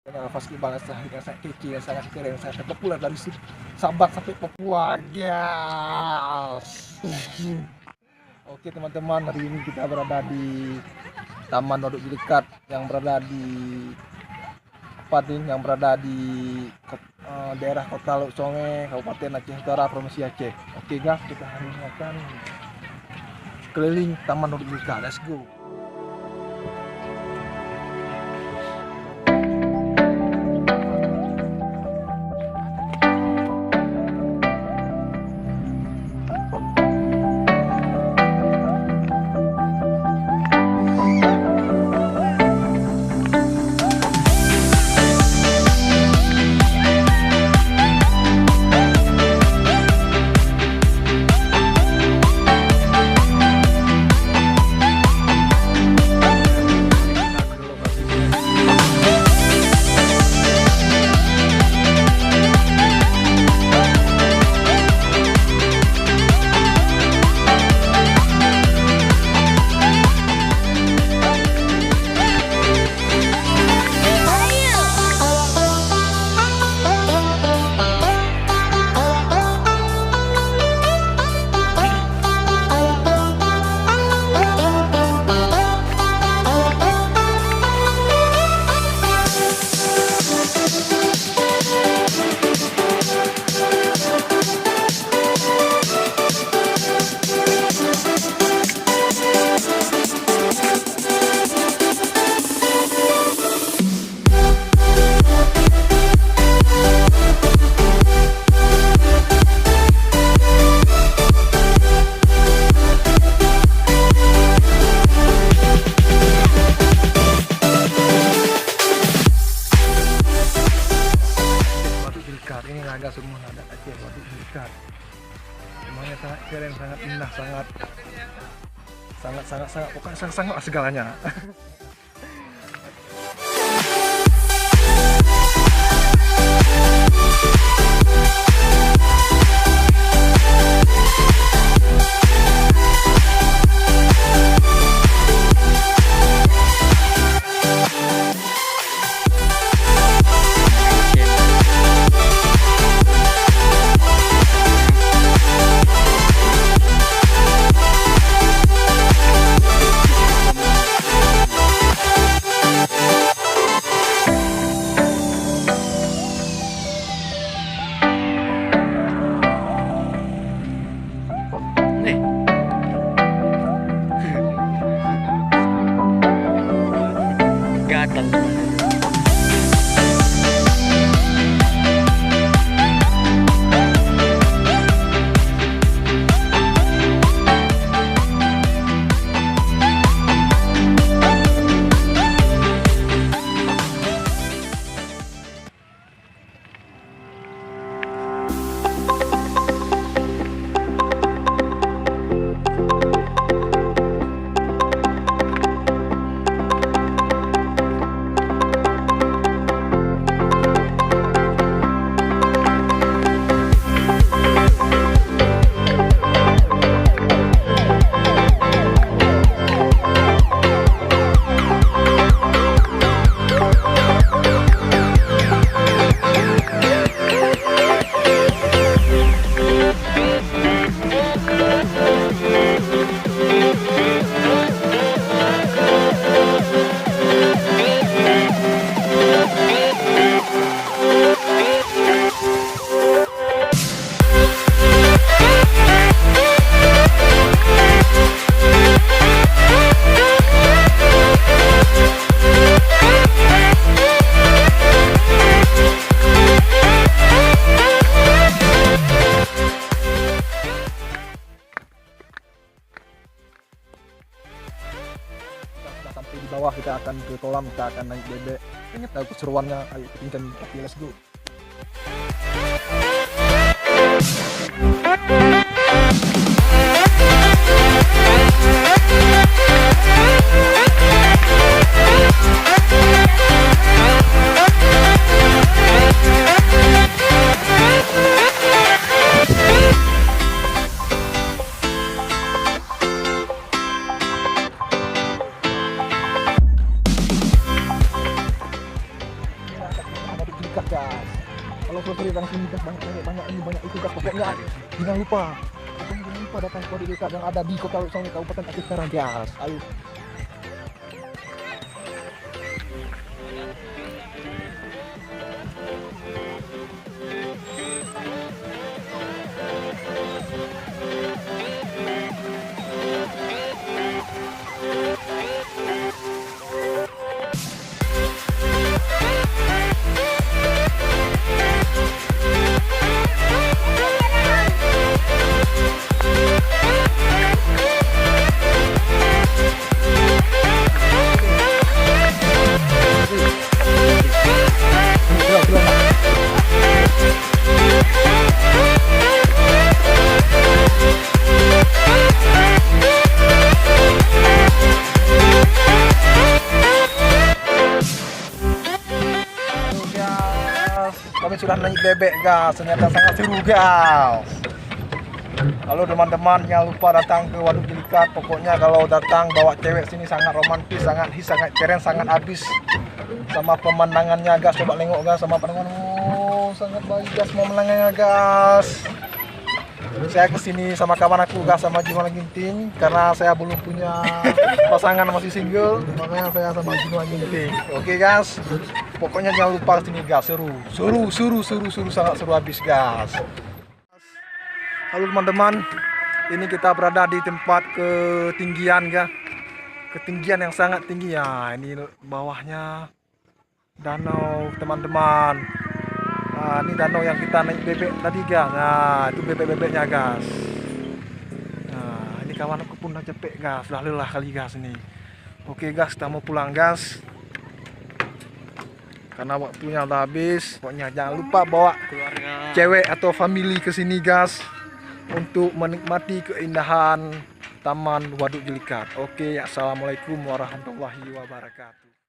Festival yang sangat kece, yang sangat keren, yang sangat populer dari Sabang sampai Papua. Yes. Oke teman-teman, hari ini kita berada di Taman Waduk Jeulikat yang berada di daerah kota Lhoksumawe, Kabupaten Aceh Utara, Provinsi Aceh. Oke guys, kita hari ini akan keliling Taman Waduk Jeulikat. Let's go. Ini naga semua, ada Aceh Waduk Jeulikat. Semuanya sangat keren, sangat indah, sangat pokoknya sangat segalanya. Gatal. Sampai di bawah kita akan ke kolam, kita akan naik bebek. Pengen tahu keseruannya, ayo kita oke, let's go. jeulikat gas. Kalau selesai dari sini gas, banyak itu gas. Pokoknya jangan lupa datang ke Waduk jeulikat yang ada di kota lhoksumawe Kabupaten Aceh sekarang gas. Ayo. Kami sudah naik bebek gas, ternyata sangat seru gas. Halo teman-teman, jangan lupa datang ke Waduk jeulikat. Pokoknya kalau datang bawa cewek sini sangat romantis, sangat keren, sangat habis. Sama pemandangannya gas, coba nengok gas sama pandangan. Oh, sangat baik gas pemandangannya gas. Saya kesini sama kawan aku gas, sama Jiwa Ginting, karena saya belum punya pasangan, masih single, makanya saya sama Jiwa Ginting. Oke gas, pokoknya jangan lupa kesini gas, seru, sangat seru habis gas. Halo teman-teman, ini kita berada di tempat ketinggian ya, ketinggian yang sangat tinggi ya. Ini bawahnya danau teman-teman. Nah, ini danau yang kita naik bebek tadi gas. Nah, itu bebek-bebeknya gas. Nah, ini kawan aku pun udah capek gas, udah lelah kali gas ini. Oke gas, kita mau pulang gas, karena waktunya udah habis. Pokoknya jangan lupa bawa keluarga, cewek atau family ke sini gas, untuk menikmati keindahan Taman Waduk jeulikat. Oke, assalamualaikum warahmatullahi wabarakatuh.